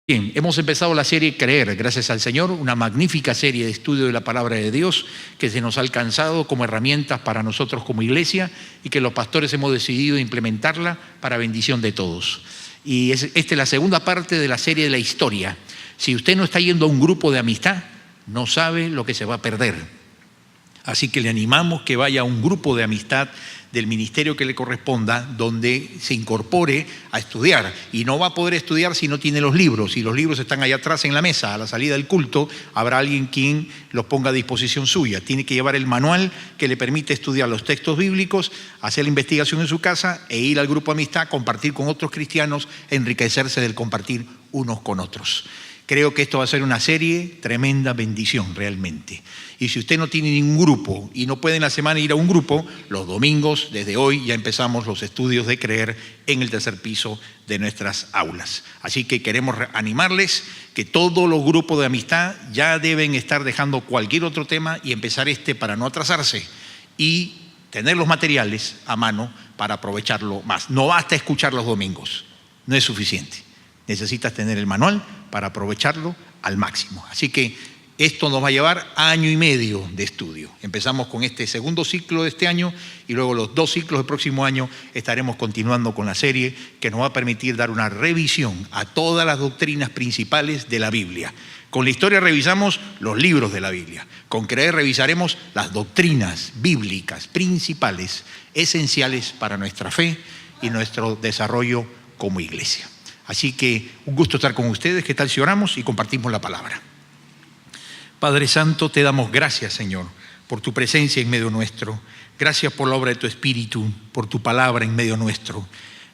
Bien, hemos empezado la serie Creer, gracias al Señor, una magnífica serie de estudio de la Palabra de Dios que se nos ha alcanzado como herramientas para nosotros como iglesia y que los pastores hemos decidido implementarla para bendición de todos. Y esta es la segunda parte de la serie de la historia. Si usted no está yendo a un grupo de amistad, no sabe lo que se va a perder. Así que le animamos que vaya a un grupo de amistad del ministerio que le corresponda, donde se incorpore a estudiar. Y no va a poder estudiar si no tiene los libros. Y los libros están allá atrás en la mesa. A la salida del culto habrá alguien quien los ponga a disposición suya. Tiene que llevar el manual que le permite estudiar los textos bíblicos, hacer la investigación en su casa e ir al grupo de amistad, compartir con otros cristianos, enriquecerse del compartir unos con otros. Creo que esto va a ser una serie tremenda bendición realmente. Y si usted no tiene ningún grupo y no puede en la semana ir a un grupo, los domingos, desde hoy, ya empezamos los estudios de Creer en el tercer piso de nuestras aulas. Así que queremos animarles que todos los grupos de amistad ya deben estar dejando cualquier otro tema y empezar para no atrasarse y tener los materiales a mano para aprovecharlo más. No basta escuchar los domingos, no es suficiente. Necesitas tener el manual para aprovecharlo al máximo. Así que esto nos va a llevar año y medio de estudio. Empezamos con este segundo ciclo de este año y luego los 2 ciclos del próximo año estaremos continuando con la serie que nos va a permitir dar una revisión a todas las doctrinas principales de la Biblia. Con la historia revisamos los libros de la Biblia. Con Creer revisaremos las doctrinas bíblicas principales, esenciales para nuestra fe y nuestro desarrollo como iglesia. Así que un gusto estar con ustedes. ¿Qué tal si oramos y compartimos la palabra? Padre Santo, te damos gracias, Señor, por tu presencia en medio nuestro. Gracias por la obra de tu Espíritu, por tu palabra en medio nuestro.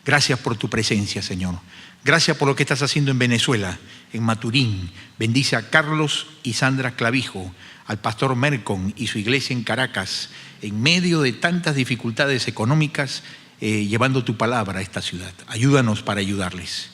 Gracias por tu presencia, Señor. Gracias por lo que estás haciendo en Venezuela, en Maturín. Bendice a Carlos y Sandra Clavijo, al pastor Mercon y su iglesia en Caracas, en medio de tantas dificultades económicas, llevando tu palabra a esta ciudad. Ayúdanos para ayudarles.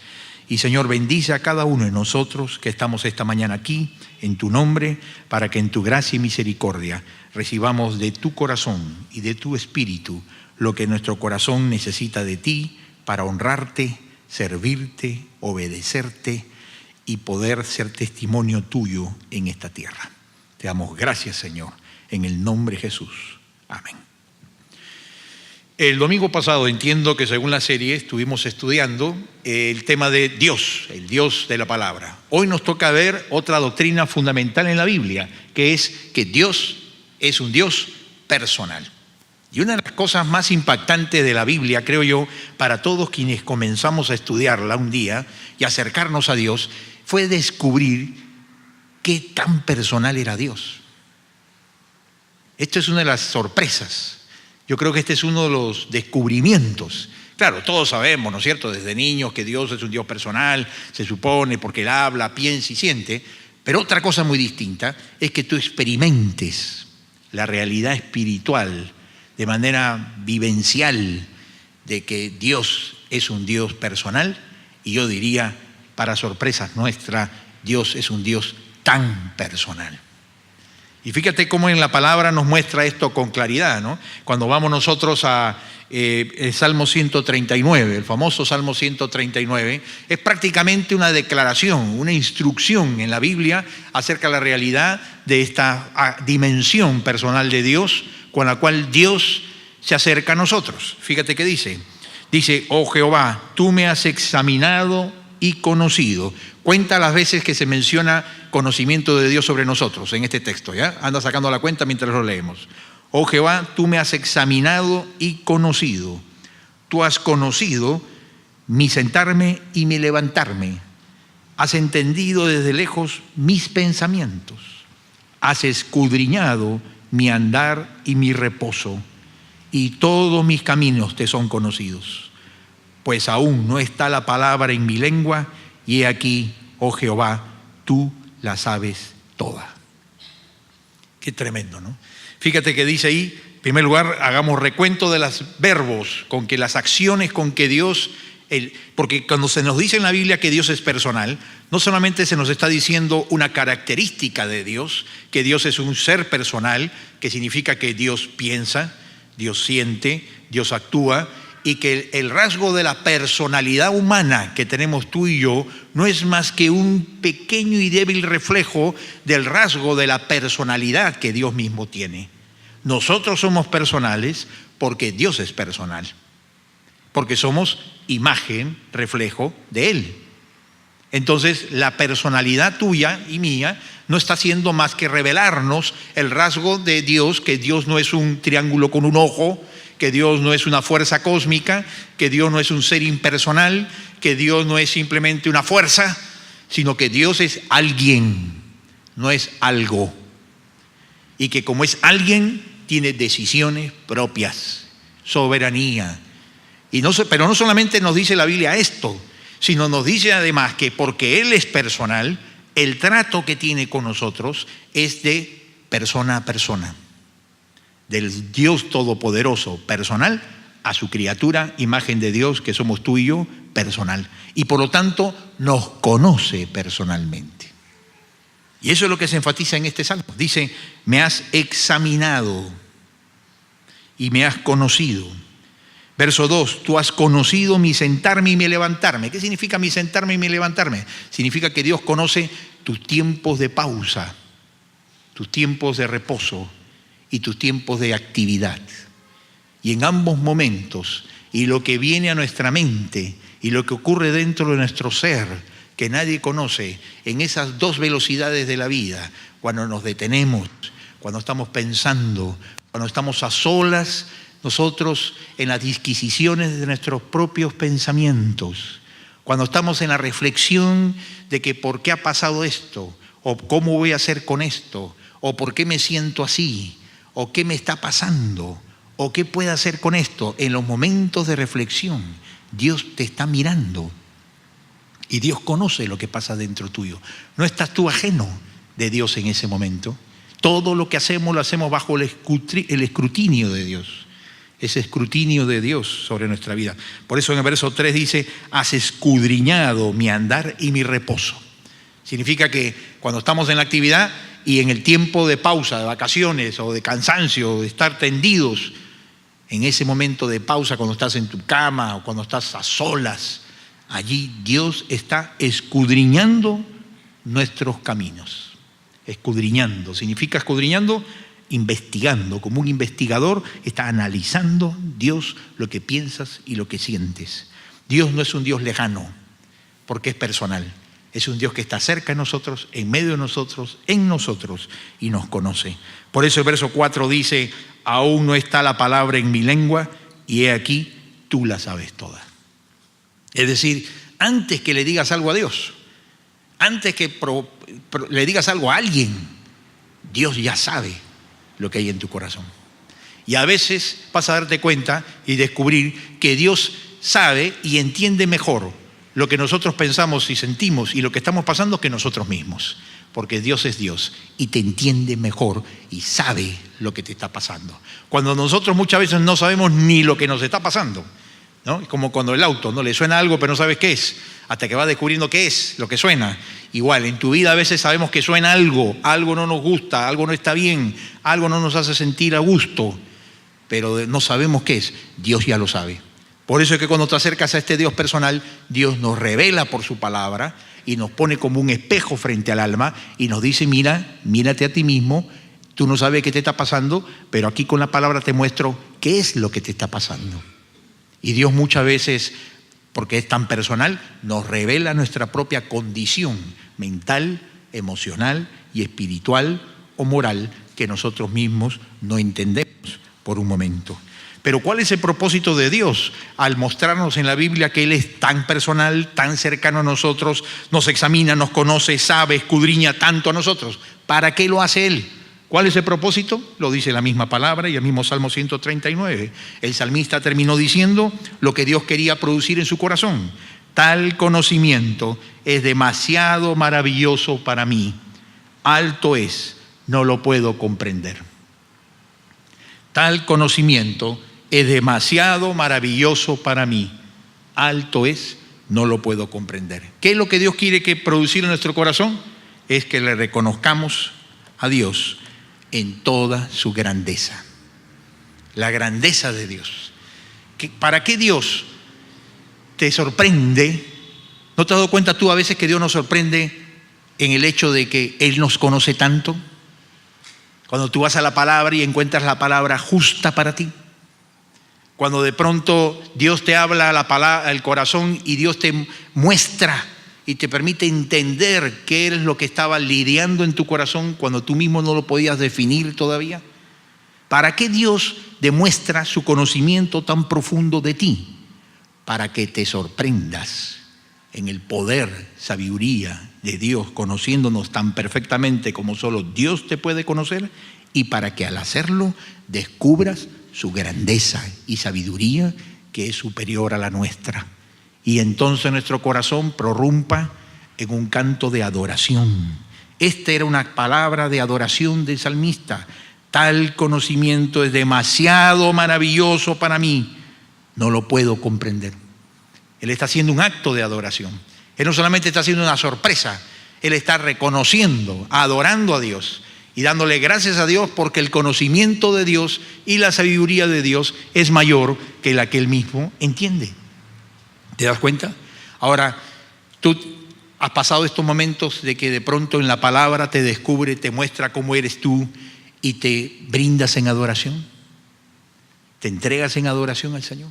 Y Señor, bendice a cada uno de nosotros que estamos esta mañana aquí, en tu nombre, para que en tu gracia y misericordia recibamos de tu corazón y de tu espíritu lo que nuestro corazón necesita de ti para honrarte, servirte, obedecerte y poder ser testimonio tuyo en esta tierra. Te damos gracias, Señor, en el nombre de Jesús. Amén. El domingo pasado entiendo que según la serie estuvimos estudiando el tema de Dios, el Dios de la palabra. Hoy nos toca ver otra doctrina fundamental en la Biblia, que es que Dios es un Dios personal. Y una de las cosas más impactantes de la Biblia, creo yo, para todos quienes comenzamos a estudiarla un día y acercarnos a Dios, fue descubrir qué tan personal era Dios. Esto es una de las sorpresas. Yo creo que este es uno de los descubrimientos. Claro, todos sabemos, ¿no es cierto?, desde niños que Dios es un Dios personal, se supone, porque Él habla, piensa y siente. Pero otra cosa muy distinta es que tú experimentes la realidad espiritual de manera vivencial de que Dios es un Dios personal. Y yo diría, para sorpresa nuestra, Dios es un Dios tan personal. Y fíjate cómo en la palabra nos muestra esto con claridad, ¿no? Cuando vamos nosotros a el Salmo 139, el famoso Salmo 139, es prácticamente una declaración, una instrucción en la Biblia acerca de la realidad de esta dimensión personal de Dios con la cual Dios se acerca a nosotros. Fíjate qué dice. Dice, oh Jehová, tú me has examinado y conocido. Cuenta las veces que se menciona conocimiento de Dios sobre nosotros en este texto, ¿ya? Anda sacando la cuenta mientras lo leemos. Oh Jehová, tú me has examinado y conocido. Tú has conocido mi sentarme y mi levantarme. Has entendido desde lejos mis pensamientos. Has escudriñado mi andar y mi reposo. Y todos mis caminos te son conocidos. Pues aún no está la palabra en mi lengua, y he aquí, oh Jehová, tú la sabes toda. Qué tremendo, ¿no? Fíjate que dice ahí, en primer lugar, hagamos recuento de los verbos, con que las acciones con que Dios, porque cuando se nos dice en la Biblia que Dios es personal, no solamente se nos está diciendo una característica de Dios, que Dios es un ser personal, que significa que Dios piensa, Dios siente, Dios actúa, y que el rasgo de la personalidad humana que tenemos tú y yo no es más que un pequeño y débil reflejo del rasgo de la personalidad que Dios mismo tiene. Nosotros somos personales porque Dios es personal, porque somos imagen, reflejo de Él. Entonces, la personalidad tuya y mía no está haciendo más que revelarnos el rasgo de Dios, que Dios no es un triángulo con un ojo, que Dios no es una fuerza cósmica, que Dios no es un ser impersonal, que Dios no es simplemente una fuerza, sino que Dios es alguien, no es algo. Y que como es alguien, tiene decisiones propias, soberanía. Pero no solamente nos dice la Biblia esto, sino nos dice además que porque Él es personal, el trato que tiene con nosotros es de persona a persona. Del Dios Todopoderoso personal a su criatura, imagen de Dios que somos tú y yo, personal. Y por lo tanto nos conoce personalmente. Y eso es lo que se enfatiza en este salmo. Dice, me has examinado y me has conocido. Verso 2, tú has conocido mi sentarme y mi levantarme. ¿Qué significa mi sentarme y mi levantarme? Significa que Dios conoce tus tiempos de pausa, tus tiempos de reposo y tus tiempos de actividad. Y en ambos momentos, y lo que viene a nuestra mente y lo que ocurre dentro de nuestro ser, que nadie conoce, en esas dos velocidades de la vida, cuando nos detenemos, cuando estamos pensando, cuando estamos a solas, nosotros en las disquisiciones de nuestros propios pensamientos, cuando estamos en la reflexión de que por qué ha pasado esto, o cómo voy a hacer con esto, o por qué me siento así, o qué me está pasando, o qué puedo hacer con esto, en los momentos de reflexión, Dios te está mirando y Dios conoce lo que pasa dentro tuyo. No estás tú ajeno de Dios en ese momento. Todo lo que hacemos lo hacemos bajo el escrutinio de Dios. Ese escrutinio de Dios sobre nuestra vida. Por eso en el verso 3 dice, has escudriñado mi andar y mi reposo. Significa que cuando estamos en la actividad y en el tiempo de pausa, de vacaciones o de cansancio, de estar tendidos, en ese momento de pausa, cuando estás en tu cama o cuando estás a solas, allí Dios está escudriñando nuestros caminos. Escudriñando, significa escudriñando, investigando, como un investigador está analizando Dios lo que piensas y lo que sientes. Dios no es un Dios lejano, porque es personal. Es un Dios que está cerca de nosotros, en medio de nosotros, en nosotros, y nos conoce. Por eso el verso 4 dice, aún no está la palabra en mi lengua, y he aquí, tú la sabes toda. Es decir, antes que le digas algo a Dios, antes que le digas algo a alguien, Dios ya sabe lo que hay en tu corazón. Y a veces vas a darte cuenta y descubrir que Dios sabe y entiende mejor lo que nosotros pensamos y sentimos y lo que estamos pasando que nosotros mismos. Porque Dios es Dios y te entiende mejor y sabe lo que te está pasando. Cuando nosotros muchas veces no sabemos ni lo que nos está pasando, ¿no? Es como cuando el auto, ¿no? Le suena algo pero no sabes qué es, hasta que vas descubriendo qué es lo que suena. Igual, en tu vida a veces sabemos que suena algo no nos gusta, algo no está bien, algo no nos hace sentir a gusto, pero no sabemos qué es. Dios ya lo sabe. Por eso es que cuando te acercas a este Dios personal, Dios nos revela por su palabra y nos pone como un espejo frente al alma y nos dice, mírate a ti mismo, tú no sabes qué te está pasando, pero aquí con la palabra te muestro qué es lo que te está pasando. Y Dios muchas veces, porque es tan personal, nos revela nuestra propia condición mental, emocional y espiritual o moral que nosotros mismos no entendemos por un momento. Pero ¿cuál es el propósito de Dios al mostrarnos en la Biblia que Él es tan personal, tan cercano a nosotros, nos examina, nos conoce, sabe, escudriña tanto a nosotros? ¿Para qué lo hace Él? ¿Cuál es el propósito? Lo dice la misma palabra y el mismo Salmo 139. El salmista terminó diciendo lo que Dios quería producir en su corazón. Tal conocimiento es demasiado maravilloso para mí. Alto es, no lo puedo comprender. Tal conocimiento es demasiado maravilloso para mí. Alto es, no lo puedo comprender. ¿Qué es lo que Dios quiere que producir en nuestro corazón? Es que le reconozcamos a Dios en toda su grandeza. La grandeza de Dios. ¿Para qué Dios te sorprende? ¿No te has dado cuenta tú a veces que Dios nos sorprende en el hecho de que Él nos conoce tanto? Cuando tú vas a la palabra y encuentras la palabra justa para ti. Cuando de pronto Dios te habla al corazón y Dios te muestra y te permite entender qué es lo que estaba lidiando en tu corazón cuando tú mismo no lo podías definir todavía. ¿Para qué Dios demuestra su conocimiento tan profundo de ti? Para que te sorprendas en el poder, sabiduría de Dios, conociéndonos tan perfectamente como solo Dios te puede conocer, y para que al hacerlo descubras su grandeza y sabiduría que es superior a la nuestra. Y entonces nuestro corazón prorrumpa en un canto de adoración. Esta era una palabra de adoración del salmista. Tal conocimiento es demasiado maravilloso para mí, no lo puedo comprender. Él está haciendo un acto de adoración. Él no solamente está haciendo una sorpresa, Él está reconociendo, adorando a Dios y dándole gracias a Dios porque el conocimiento de Dios y la sabiduría de Dios es mayor que la que Él mismo entiende. ¿Te das cuenta? Ahora, tú has pasado estos momentos de que de pronto en la palabra te descubre, te muestra cómo eres tú y te brindas en adoración. ¿Te entregas en adoración al Señor?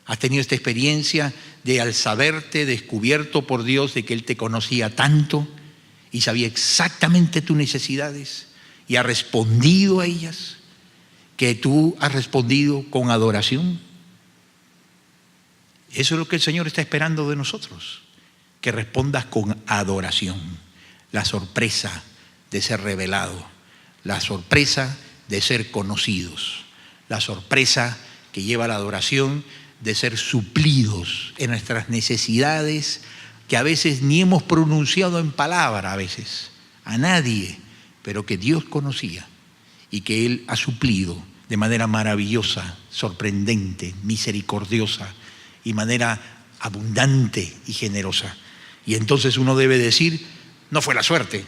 ¿Has tenido esta experiencia de al saberte descubierto por Dios de que Él te conocía tanto y sabía exactamente tus necesidades y ha respondido a ellas, que tú has respondido con adoración? Eso es lo que el Señor está esperando de nosotros, que respondas con adoración. La sorpresa de ser revelado, la sorpresa de ser conocidos, la sorpresa que lleva a la adoración de ser suplidos en nuestras necesidades que a veces ni hemos pronunciado en palabra, a veces, a nadie, pero que Dios conocía y que Él ha suplido de manera maravillosa, sorprendente, misericordiosa y manera abundante y generosa. Y entonces uno debe decir, no fue la suerte.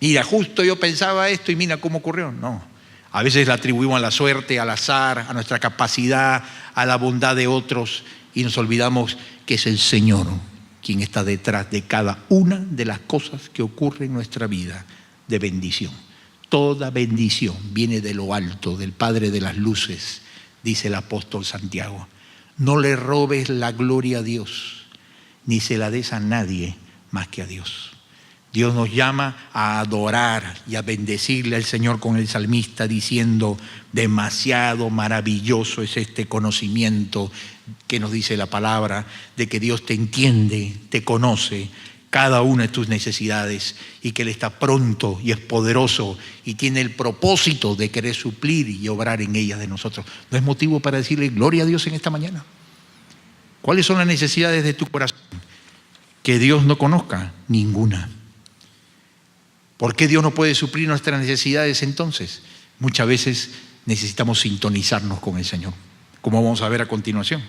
Mira, justo yo pensaba esto y mira cómo ocurrió. No. A veces la atribuimos a la suerte, al azar, a nuestra capacidad, a la bondad de otros y nos olvidamos que es el Señor quien está detrás de cada una de las cosas que ocurren en nuestra vida de bendición. Toda bendición viene de lo alto, del Padre de las luces, dice el apóstol Santiago. No le robes la gloria a Dios, ni se la des a nadie más que a Dios. Dios nos llama a adorar y a bendecirle al Señor con el salmista diciendo, demasiado maravilloso es este conocimiento que nos dice la palabra, de que Dios te entiende, te conoce cada una de tus necesidades y que Él está pronto y es poderoso y tiene el propósito de querer suplir y obrar en ellas de nosotros. ¿No es motivo para decirle gloria a Dios en esta mañana? ¿Cuáles son las necesidades de tu corazón? Que Dios no conozca ninguna. ¿Por qué Dios no puede suplir nuestras necesidades entonces? Muchas veces necesitamos sintonizarnos con el Señor, como vamos a ver a continuación.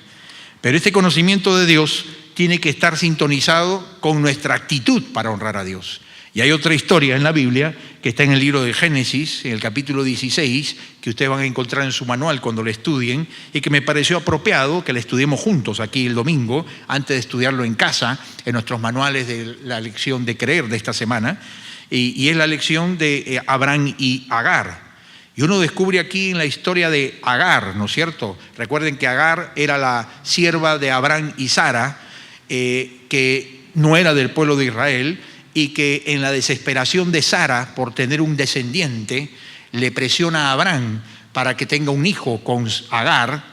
Pero este conocimiento de Dios tiene que estar sintonizado con nuestra actitud para honrar a Dios. Y hay otra historia en la Biblia que está en el libro de Génesis, en el capítulo 16, que ustedes van a encontrar en su manual cuando lo estudien, y que me pareció apropiado que la estudiemos juntos aquí el domingo, antes de estudiarlo en casa, en nuestros manuales de la lección de creer de esta semana. Y es la lección de Abraham y Agar. Y uno descubre aquí en la historia de Agar, ¿no es cierto? Recuerden que Agar era la sierva de Abraham y Sara, que no era del pueblo de Israel, y que en la desesperación de Sara por tener un descendiente, le presiona a Abraham para que tenga un hijo con Agar,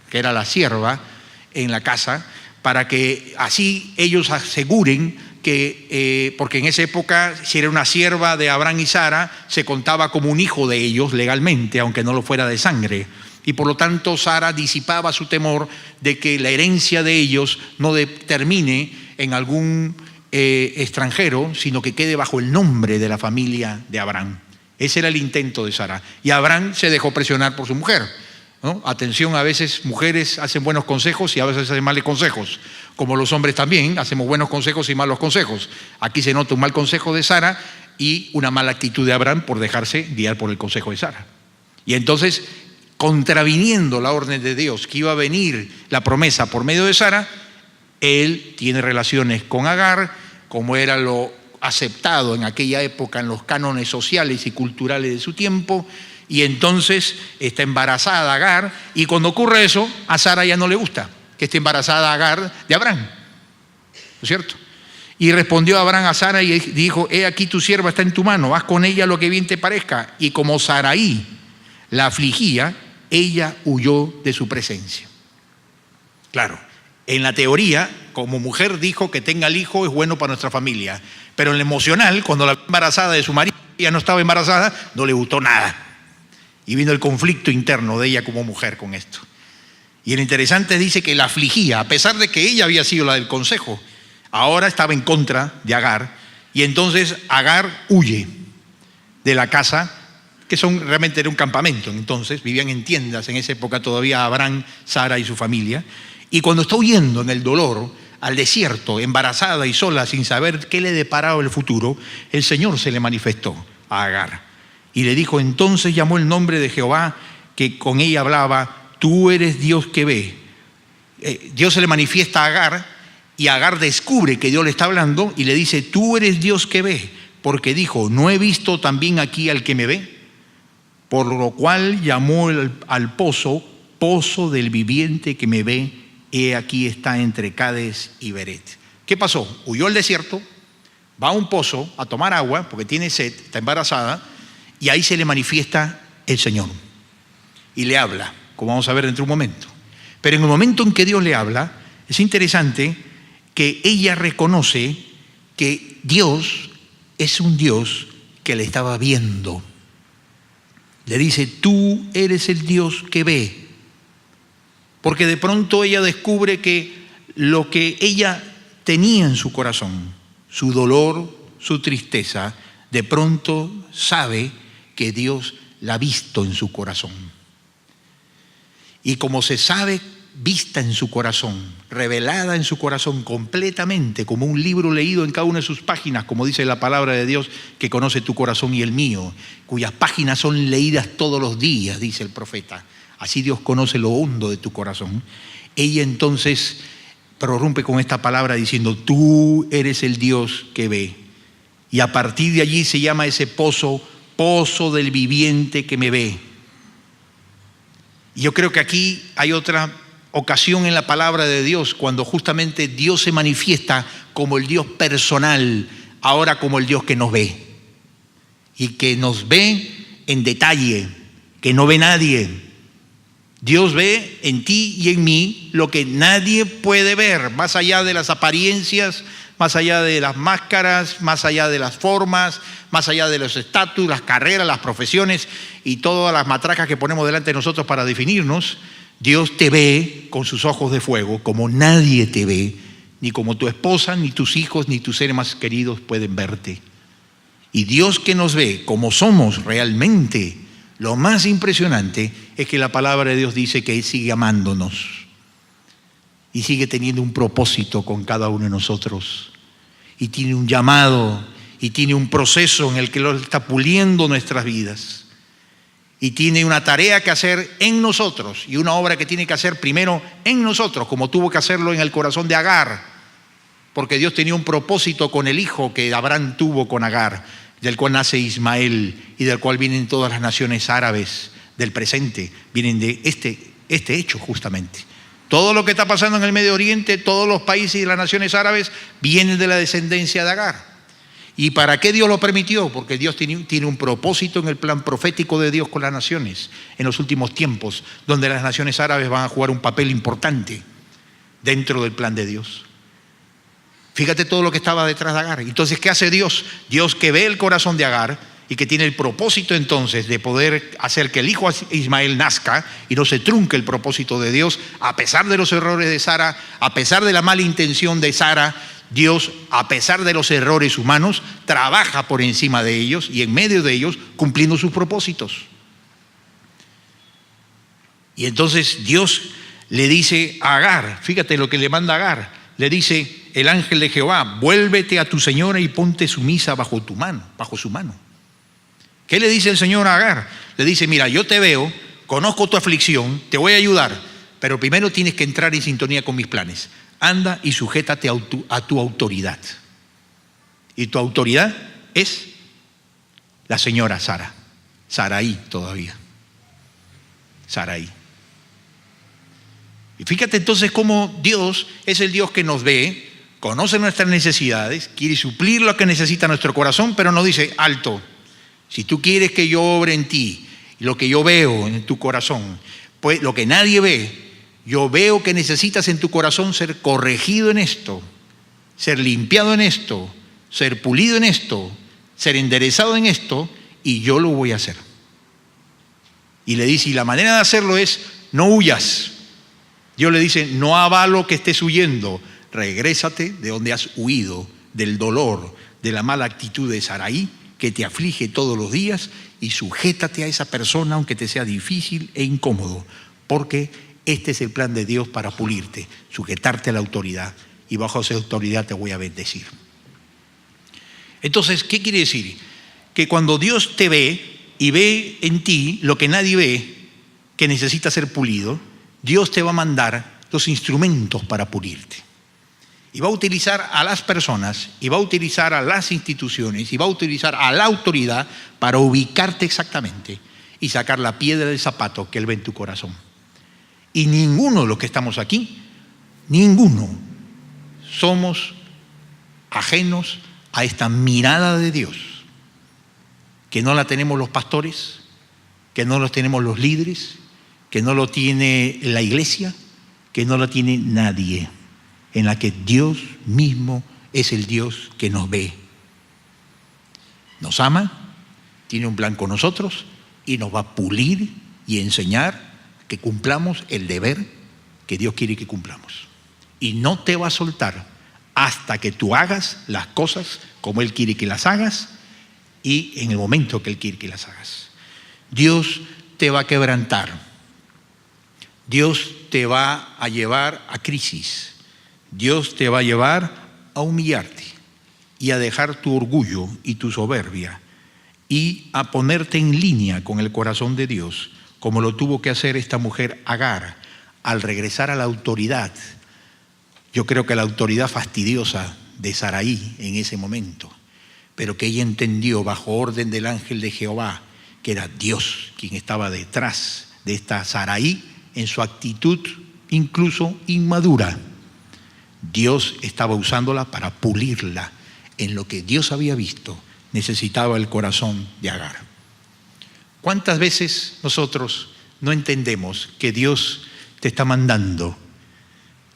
que era la sierva en la casa, para que así ellos aseguren que, porque en esa época, si era una sierva de Abraham y Sara, se contaba como un hijo de ellos legalmente, aunque no lo fuera de sangre. Y por lo tanto, Sara disipaba su temor de que la herencia de ellos no termine en algún extranjero, sino que quede bajo el nombre de la familia de Abraham. Ese era el intento de Sara. Y Abraham se dejó presionar por su mujer, ¿no? Atención, a veces mujeres hacen buenos consejos y a veces hacen malos consejos. Como los hombres también, hacemos buenos consejos y malos consejos. Aquí se nota un mal consejo de Sara y una mala actitud de Abraham por dejarse guiar por el consejo de Sara. Y entonces contraviniendo la orden de Dios, que iba a venir la promesa por medio de Sara, él tiene relaciones con Agar, como era lo aceptado en aquella época en los cánones sociales y culturales de su tiempo, y entonces está embarazada Agar, y cuando ocurre eso, a Sara ya no le gusta que esté embarazada Agar de Abraham, ¿no es cierto? Y respondió Abraham a Sara y dijo: he aquí tu sierva está en tu mano, haz con ella lo que bien te parezca. Y como Saraí la afligía, ella huyó de su presencia. Claro, en la teoría, como mujer dijo que tenga el hijo es bueno para nuestra familia, pero en lo emocional, cuando la embarazada de su marido, ella no estaba embarazada, no le gustó nada. Y vino el conflicto interno de ella como mujer con esto. Y el interesante dice que la afligía, a pesar de que ella había sido la del consejo, ahora estaba en contra de Agar, y entonces Agar huye de la casa, que realmente era un campamento, entonces vivían en tiendas, en esa época todavía Abraham, Sara y su familia, y cuando está huyendo en el dolor al desierto, embarazada y sola, sin saber qué le deparaba el futuro, el Señor se le manifestó a Agar, y le dijo: entonces llamó el nombre de Jehová, que con ella hablaba: tú eres Dios que ve. Dios se le manifiesta a Agar, y Agar descubre que Dios le está hablando y le dice: tú eres Dios que ve, porque dijo: ¿no he visto también aquí al que me ve? Por lo cual llamó al pozo, pozo del viviente que me ve, he aquí está entre Cades y Beret. ¿Qué pasó? Huyó al desierto, va a un pozo a tomar agua porque tiene sed, está embarazada, y ahí se le manifiesta el Señor y le habla, como vamos a ver dentro de un momento. Pero en el momento en que Dios le habla, es interesante que ella reconoce que Dios es un Dios que le estaba viendo. Le dice: tú eres el Dios que ve. Porque de pronto ella descubre que lo que ella tenía en su corazón, su dolor, su tristeza, de pronto sabe que Dios la ha visto en su corazón. Y como se sabe vista en su corazón, revelada en su corazón completamente, como un libro leído en cada una de sus páginas, como dice la palabra de Dios, que conoce tu corazón y el mío, cuyas páginas son leídas todos los días, dice el profeta. Así Dios conoce lo hondo de tu corazón. Ella entonces prorrumpe con esta palabra diciendo: tú eres el Dios que ve. Y a partir de allí se llama ese pozo, pozo del viviente que me ve. Y yo creo que aquí hay otra ocasión en la palabra de Dios, cuando justamente Dios se manifiesta como el Dios personal, ahora como el Dios que nos ve. Y que nos ve en detalle, que no ve nadie. Dios ve en ti y en mí lo que nadie puede ver, más allá de las apariencias, más allá de las máscaras, más allá de las formas, más allá de los estatus, las carreras, las profesiones y todas las matracas que ponemos delante de nosotros para definirnos. Dios te ve con sus ojos de fuego como nadie te ve, ni como tu esposa, ni tus hijos, ni tus seres más queridos pueden verte. Y Dios que nos ve como somos realmente, lo más impresionante es que la palabra de Dios dice que Él sigue amándonos y sigue teniendo un propósito con cada uno de nosotros, y tiene un llamado y tiene un proceso en el que Él está puliendo nuestras vidas, y tiene una tarea que hacer en nosotros y una obra que tiene que hacer primero en nosotros, como tuvo que hacerlo en el corazón de Agar, porque Dios tenía un propósito con el hijo que Abraham tuvo con Agar, del cual nace Ismael y del cual vienen todas las naciones árabes del presente, vienen de este hecho justamente. Todo lo que está pasando en el Medio Oriente, todos los países y las naciones árabes vienen de la descendencia de Agar. ¿Y para qué Dios lo permitió? Porque Dios tiene un propósito en el plan profético de Dios con las naciones en los últimos tiempos, donde las naciones árabes van a jugar un papel importante dentro del plan de Dios. Fíjate todo lo que estaba detrás de Agar. Entonces, ¿qué hace Dios? Dios que ve el corazón de Agar y que tiene el propósito entonces de poder hacer que el hijo Ismael nazca y no se trunque el propósito de Dios, a pesar de los errores de Sara, a pesar de la mala intención de Sara. Dios, a pesar de los errores humanos, trabaja por encima de ellos y en medio de ellos cumpliendo sus propósitos. Y entonces Dios le dice a Agar, fíjate lo que le manda a Agar, le dice el ángel de Jehová: vuélvete a tu señora y ponte sumisa bajo tu mano, bajo su mano. ¿Qué le dice el Señor a Agar? Le dice: mira, yo te veo conozco tu aflicción, te voy a ayudar, pero primero tienes que entrar en sintonía con mis planes. Anda y sujétate a tu autoridad. Y tu autoridad es la señora Sara. Saraí todavía. Saraí. Y fíjate entonces cómo Dios es el Dios que nos ve, conoce nuestras necesidades, quiere suplir lo que necesita nuestro corazón, pero nos dice, alto, si tú quieres que yo obre en ti, lo que yo veo en tu corazón, pues lo que nadie ve, yo veo que necesitas en tu corazón ser corregido en esto, ser limpiado en esto, ser pulido en esto, ser enderezado en esto, y yo lo voy a hacer. Y le dice, y la manera de hacerlo es, no huyas. Dios le dice, no avalo que estés huyendo, regrésate de donde has huido, del dolor, de la mala actitud de Saraí, que te aflige todos los días, y sujétate a esa persona aunque te sea difícil e incómodo, porque este es el plan de Dios para pulirte, sujetarte a la autoridad, y bajo esa autoridad te voy a bendecir. Entonces, ¿qué quiere decir? Que cuando Dios te ve y ve en ti lo que nadie ve, que necesita ser pulido, Dios te va a mandar los instrumentos para pulirte. Y va a utilizar a las personas, y va a utilizar a las instituciones, y va a utilizar a la autoridad para ubicarte exactamente y sacar la piedra del zapato que Él ve en tu corazón. Y ninguno de los que estamos aquí, ninguno somos ajenos a esta mirada de Dios, que no la tenemos los pastores, que no la tenemos los líderes, que no lo tiene la iglesia, que no la tiene nadie, en la que Dios mismo es el Dios que nos ve. Nos ama, tiene un plan con nosotros y nos va a pulir y enseñar que cumplamos el deber que Dios quiere que cumplamos. Y no te va a soltar hasta que tú hagas las cosas como Él quiere que las hagas y en el momento que Él quiere que las hagas. Dios te va a quebrantar. Dios te va a llevar a crisis. Dios te va a llevar a humillarte y a dejar tu orgullo y tu soberbia y a ponerte en línea con el corazón de Dios, como lo tuvo que hacer esta mujer Agar al regresar a la autoridad. Yo creo que la autoridad fastidiosa de Saraí en ese momento, pero que ella entendió bajo orden del ángel de Jehová que era Dios quien estaba detrás de esta Saraí en su actitud incluso inmadura. Dios estaba usándola para pulirla en lo que Dios había visto necesitaba el corazón de Agar. ¿Cuántas veces nosotros no entendemos que Dios te está mandando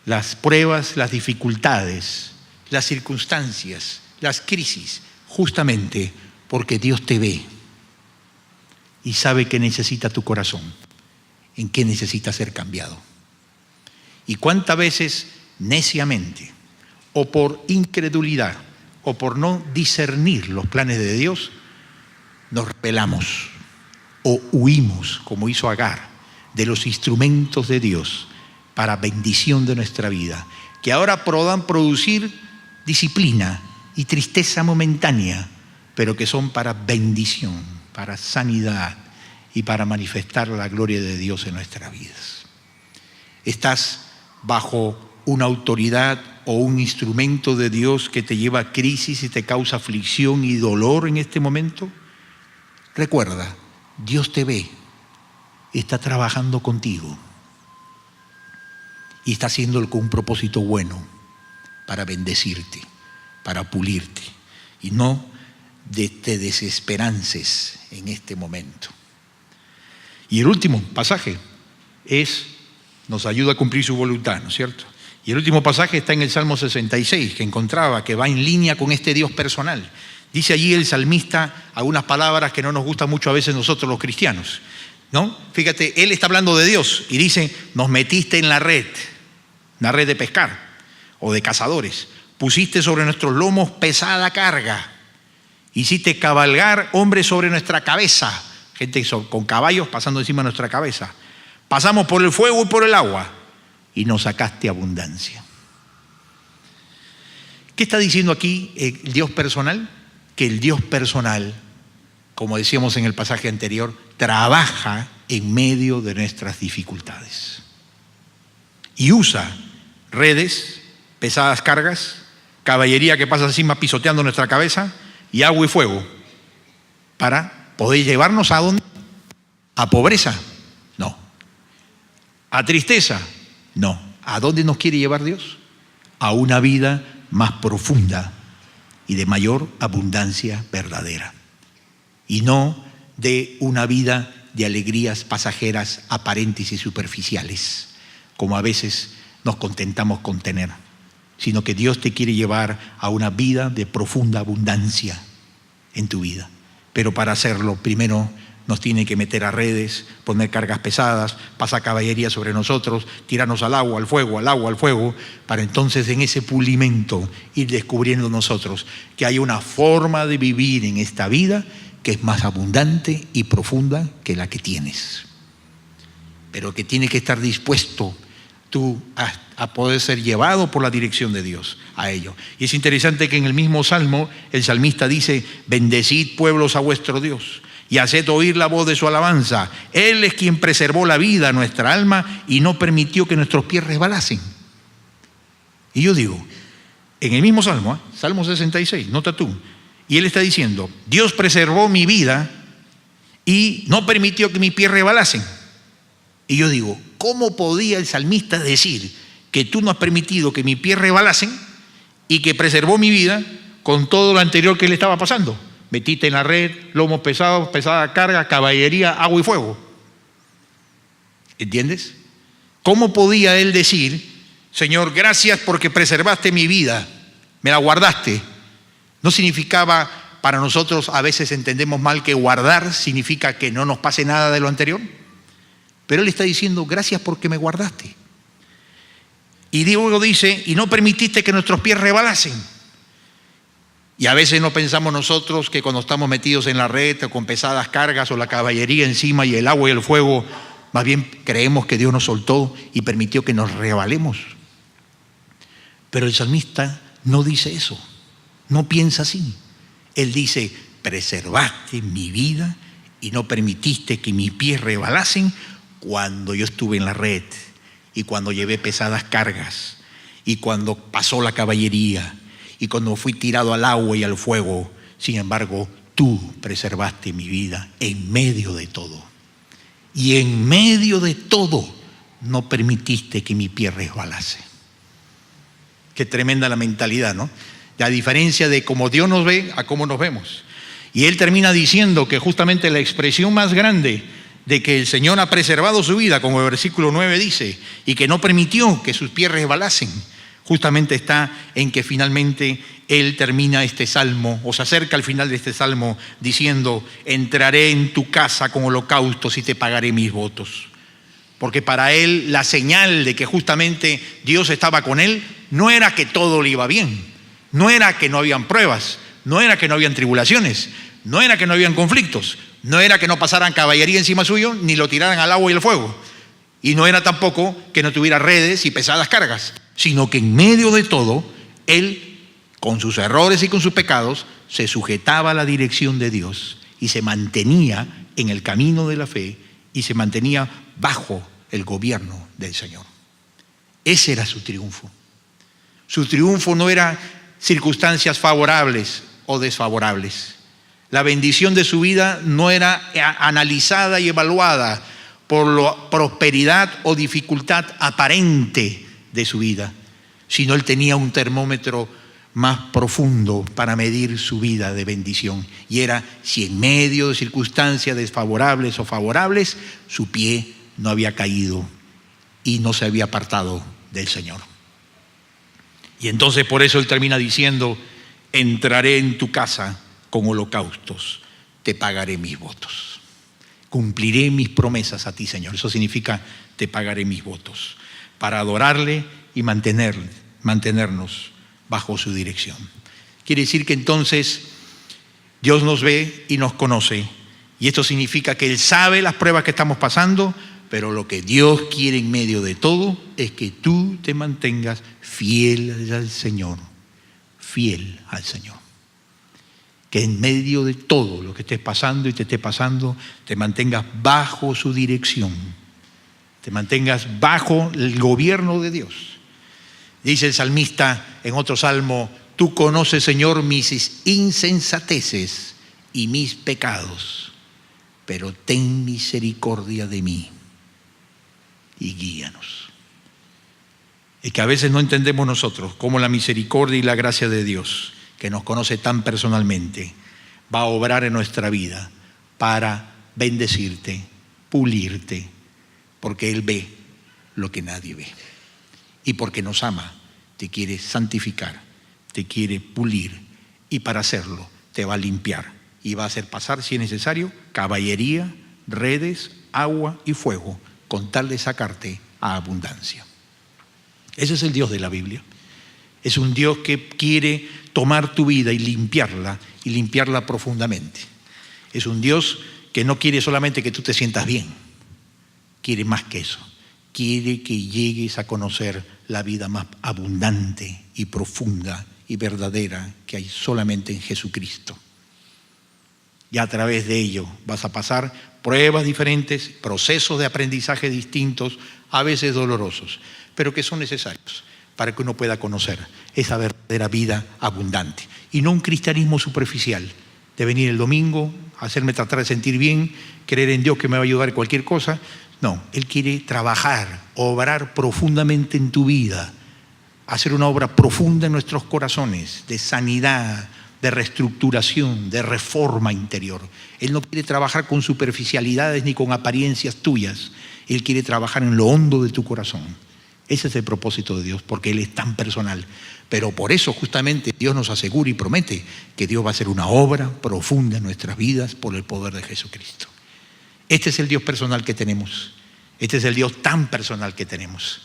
las pruebas, las dificultades, las circunstancias, las crisis, justamente porque Dios te ve y sabe que necesita tu corazón, en qué necesita ser cambiado? Y cuántas veces neciamente o por incredulidad o por no discernir los planes de Dios nos rebelamos o huimos, como hizo Agar, de los instrumentos de Dios para bendición de nuestra vida, que ahora puedan producir disciplina y tristeza momentánea, pero que son para bendición, para sanidad y para manifestar la gloria de Dios en nuestras vidas. Estás bajo una autoridad o un instrumento de Dios que te lleva a crisis y te causa aflicción y dolor en este momento. Recuerda, Dios te ve, está trabajando contigo y está haciéndolo con un propósito bueno para bendecirte, para pulirte, y no te desesperances en este momento. Y el último pasaje nos ayuda a cumplir su voluntad, ¿no es cierto? Y el último pasaje está en el Salmo 66, que encontraba, que va en línea con este Dios personal. Dice allí el salmista algunas palabras que no nos gustan mucho a veces nosotros los cristianos, ¿no? Fíjate, él está hablando de Dios y dice, nos metiste en la red de pescar o de cazadores, pusiste sobre nuestros lomos pesada carga, hiciste cabalgar hombres sobre nuestra cabeza, gente con caballos pasando encima de nuestra cabeza. Pasamos por el fuego y por el agua y nos sacaste abundancia. ¿Qué está diciendo aquí el Dios personal? Que el Dios personal, como decíamos en el pasaje anterior, trabaja en medio de nuestras dificultades. Y usa redes, pesadas cargas, caballería que pasa encima pisoteando nuestra cabeza y agua y fuego para poder llevarnos ¿a dónde? ¿A pobreza? No. ¿A tristeza? No. ¿A dónde nos quiere llevar Dios? A una vida más profunda y de mayor abundancia verdadera. Y no de una vida de alegrías pasajeras, aparentes y superficiales, como a veces nos contentamos con tener, sino que Dios te quiere llevar a una vida de profunda abundancia en tu vida. Pero para hacerlo, primero nos tiene que meter a redes, poner cargas pesadas, pasar caballería sobre nosotros, tirarnos al agua, al fuego, para entonces en ese pulimento ir descubriendo nosotros que hay una forma de vivir en esta vida que es más abundante y profunda que la que tienes. Pero que tiene que estar dispuesto tú a poder ser llevado por la dirección de Dios a ello. Y es interesante que en el mismo Salmo el salmista dice: bendecid pueblos a vuestro Dios y haced oír la voz de su alabanza. Él es quien preservó la vida a nuestra alma y no permitió que nuestros pies resbalasen. Y yo digo, en el mismo Salmo, Salmo 66, nota tú, y él está diciendo: Dios preservó mi vida y no permitió que mis pies resbalasen. Y yo digo, ¿cómo podía el salmista decir que tú no has permitido que mis pies resbalasen y que preservó mi vida con todo lo anterior que le estaba pasando? Metiste en la red, lomos pesados, pesada carga, caballería, agua y fuego. ¿Entiendes? ¿Cómo podía él decir: Señor, gracias porque preservaste mi vida, me la guardaste? No significaba, para nosotros a veces entendemos mal que guardar significa que no nos pase nada de lo anterior. Pero él está diciendo: gracias porque me guardaste. Y luego dice: y no permitiste que nuestros pies resbalasen. Y a veces no pensamos nosotros que cuando estamos metidos en la red o con pesadas cargas o la caballería encima y el agua y el fuego, más bien creemos que Dios nos soltó y permitió que nos resbalemos. Pero el salmista no dice eso, no piensa así. Él dice: preservaste mi vida y no permitiste que mis pies resbalasen cuando yo estuve en la red y cuando llevé pesadas cargas y cuando pasó la caballería y cuando fui tirado al agua y al fuego. Sin embargo, tú preservaste mi vida en medio de todo. Y en medio de todo no permitiste que mi pie resbalase. Qué tremenda la mentalidad, ¿no? La diferencia de cómo Dios nos ve a cómo nos vemos. Y él termina diciendo que justamente la expresión más grande de que el Señor ha preservado su vida, como el versículo 9 dice, y que no permitió que sus pies resbalasen, justamente está en que finalmente él termina este salmo, o se acerca al final de este salmo diciendo: entraré en tu casa con holocaustos y te pagaré mis votos. Porque para él la señal de que justamente Dios estaba con él no era que todo le iba bien, no era que no habían pruebas, no era que no habían tribulaciones, no era que no habían conflictos, no era que no pasaran caballería encima suyo ni lo tiraran al agua y el fuego, y no era tampoco que no tuviera redes y pesadas cargas, sino que en medio de todo él, con sus errores y con sus pecados, se sujetaba a la dirección de Dios y se mantenía en el camino de la fe y se mantenía bajo el gobierno del Señor. Ese era su triunfo. Su triunfo no era circunstancias favorables o desfavorables. La bendición de su vida no era analizada y evaluada por la prosperidad o dificultad aparente de su vida, sino él tenía un termómetro más profundo para medir su vida de bendición, y era si en medio de circunstancias desfavorables o favorables su pie no había caído y no se había apartado del Señor. Y entonces por eso él termina diciendo: entraré en tu casa con holocaustos, te pagaré mis votos. Cumpliré mis promesas a ti, Señor. Eso significa: te pagaré mis votos, para adorarle y mantenernos bajo su dirección. Quiere decir que entonces Dios nos ve y nos conoce, y esto significa que Él sabe las pruebas que estamos pasando, pero lo que Dios quiere en medio de todo es que tú te mantengas fiel al Señor, fiel al Señor. que en medio de todo lo que estés pasando y te esté pasando, te mantengas bajo su dirección, te mantengas bajo el gobierno de Dios. Dice el salmista en otro salmo: tú conoces, Señor, mis insensateces y mis pecados, pero ten misericordia de mí y guíanos. Es que a veces no entendemos nosotros cómo la misericordia y la gracia de Dios, que nos conoce tan personalmente, va a obrar en nuestra vida para bendecirte, pulirte, porque Él ve lo que nadie ve. Y porque nos ama, te quiere santificar, te quiere pulir, y para hacerlo te va a limpiar y va a hacer pasar, si es necesario, caballería, redes, agua y fuego, con tal de sacarte a abundancia. Ese es el Dios de la Biblia. Es un Dios que quiere tomar tu vida y limpiarla profundamente. Es un Dios que no quiere solamente que tú te sientas bien, quiere más que eso. Quiere que llegues a conocer la vida más abundante y profunda y verdadera que hay solamente en Jesucristo. Y a través de ello vas a pasar pruebas diferentes, procesos de aprendizaje distintos, a veces dolorosos, pero que son necesarios para que uno pueda conocer esa verdadera vida abundante. Y no un cristianismo superficial, de venir el domingo, hacerme tratar de sentir bien, creer en Dios que me va a ayudar en cualquier cosa. No, Él quiere trabajar, obrar profundamente en tu vida, hacer una obra profunda en nuestros corazones, de sanidad, de reestructuración, de reforma interior. Él no quiere trabajar con superficialidades ni con apariencias tuyas. Él quiere trabajar en lo hondo de tu corazón. Ese es el propósito de Dios, porque Él es tan personal. Pero por eso justamente Dios nos asegura y promete que Dios va a hacer una obra profunda en nuestras vidas por el poder de Jesucristo. Este es el Dios personal que tenemos. Este es el Dios tan personal que tenemos.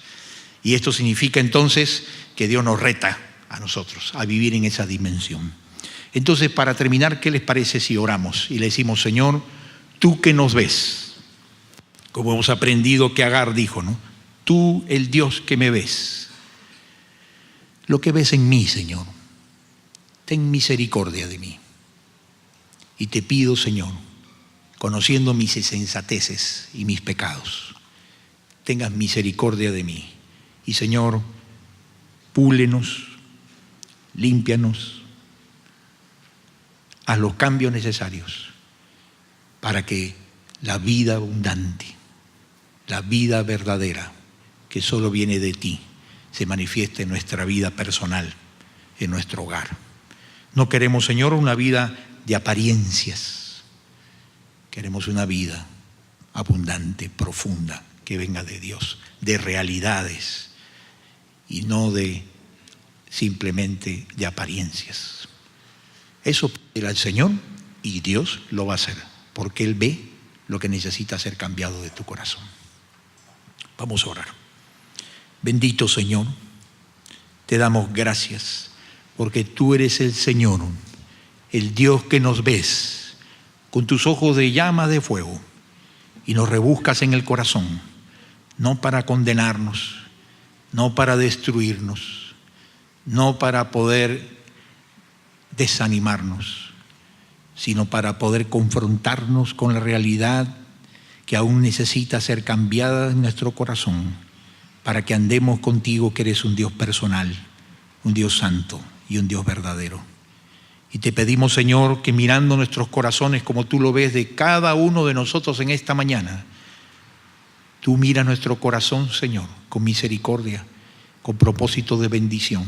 Y esto significa entonces que Dios nos reta a nosotros a vivir en esa dimensión. Entonces, para terminar, ¿qué les parece si oramos y le decimos: Señor, tú que nos ves? Como hemos aprendido que Agar dijo, ¿no? Tú, el Dios que me ves. Lo que ves en mí, Señor, ten misericordia de mí. Y te pido, Señor, conociendo mis insensateces y mis pecados, tengas misericordia de mí. Y, Señor, púlenos, límpianos, haz los cambios necesarios para que la vida abundante, la vida verdadera, que solo viene de ti, se manifieste en nuestra vida personal, en nuestro hogar. No queremos, Señor, una vida de apariencias. Queremos una vida abundante, profunda, que venga de Dios, de realidades y no de simplemente de apariencias. Eso pide al Señor y Dios lo va a hacer, porque Él ve lo que necesita ser cambiado de tu corazón. Vamos a orar. Bendito Señor, te damos gracias porque tú eres el Señor, el Dios que nos ves con tus ojos de llama de fuego y nos rebuscas en el corazón, no para condenarnos, no para destruirnos, no para poder desanimarnos, sino para poder confrontarnos con la realidad que aún necesita ser cambiada en nuestro corazón, para que andemos contigo, que eres un Dios personal, un Dios santo y un Dios verdadero. Y te pedimos, Señor, que mirando nuestros corazones como tú lo ves de cada uno de nosotros en esta mañana, tú mira nuestro corazón, Señor, con misericordia, con propósito de bendición.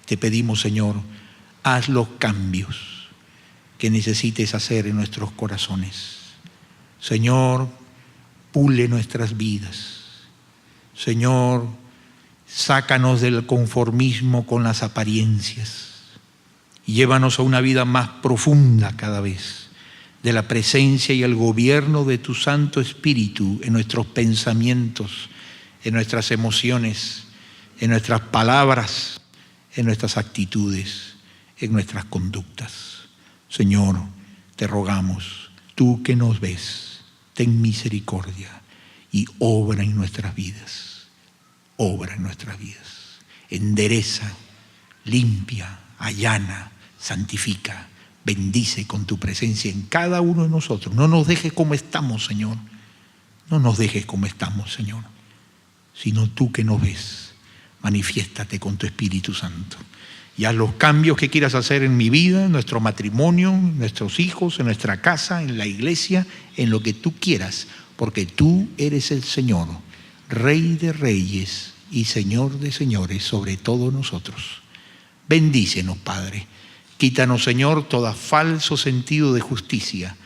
Te pedimos, Señor, haz los cambios que necesites hacer en nuestros corazones. Señor, pule nuestras vidas. Señor, sácanos del conformismo con las apariencias y llévanos a una vida más profunda cada vez, de la presencia y el gobierno de tu Santo Espíritu en nuestros pensamientos, en nuestras emociones, en nuestras palabras, en nuestras actitudes, en nuestras conductas. Señor, te rogamos, tú que nos ves, ten misericordia y obra en nuestras vidas. Obra en nuestras vidas. Endereza, limpia, allana, santifica, Bendice con tu presencia en cada uno de nosotros. No nos dejes como estamos, Señor. No nos dejes como estamos, Señor. Sino tú que nos ves, manifiéstate con tu Espíritu Santo. Y haz los cambios que quieras hacer en mi vida, en nuestro matrimonio, en nuestros hijos, en nuestra casa, en la iglesia, en lo que tú quieras. Porque tú eres el Señor, Rey de reyes y Señor de señores sobre todos nosotros. Bendícenos, Padre. Quítanos, Señor, todo falso sentido de justicia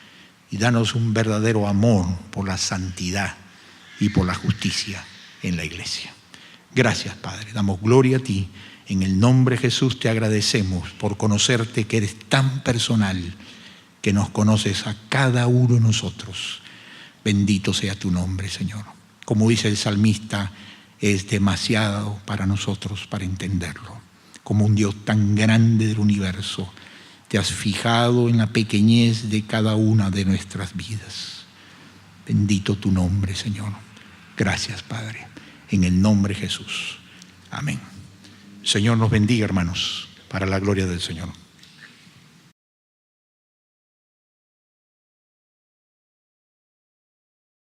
y danos un verdadero amor por la santidad y por la justicia en la iglesia. Gracias, Padre. Damos gloria a ti. En el nombre de Jesús te agradecemos por conocerte, que eres tan personal, que nos conoces a cada uno de nosotros. Bendito sea tu nombre, Señor. Como dice el salmista, es demasiado para nosotros para entenderlo. Como un Dios tan grande del universo, te has fijado en la pequeñez de cada una de nuestras vidas. Bendito tu nombre, Señor. Gracias, Padre. En el nombre de Jesús. Amén. Señor nos bendiga, hermanos, para la gloria del Señor.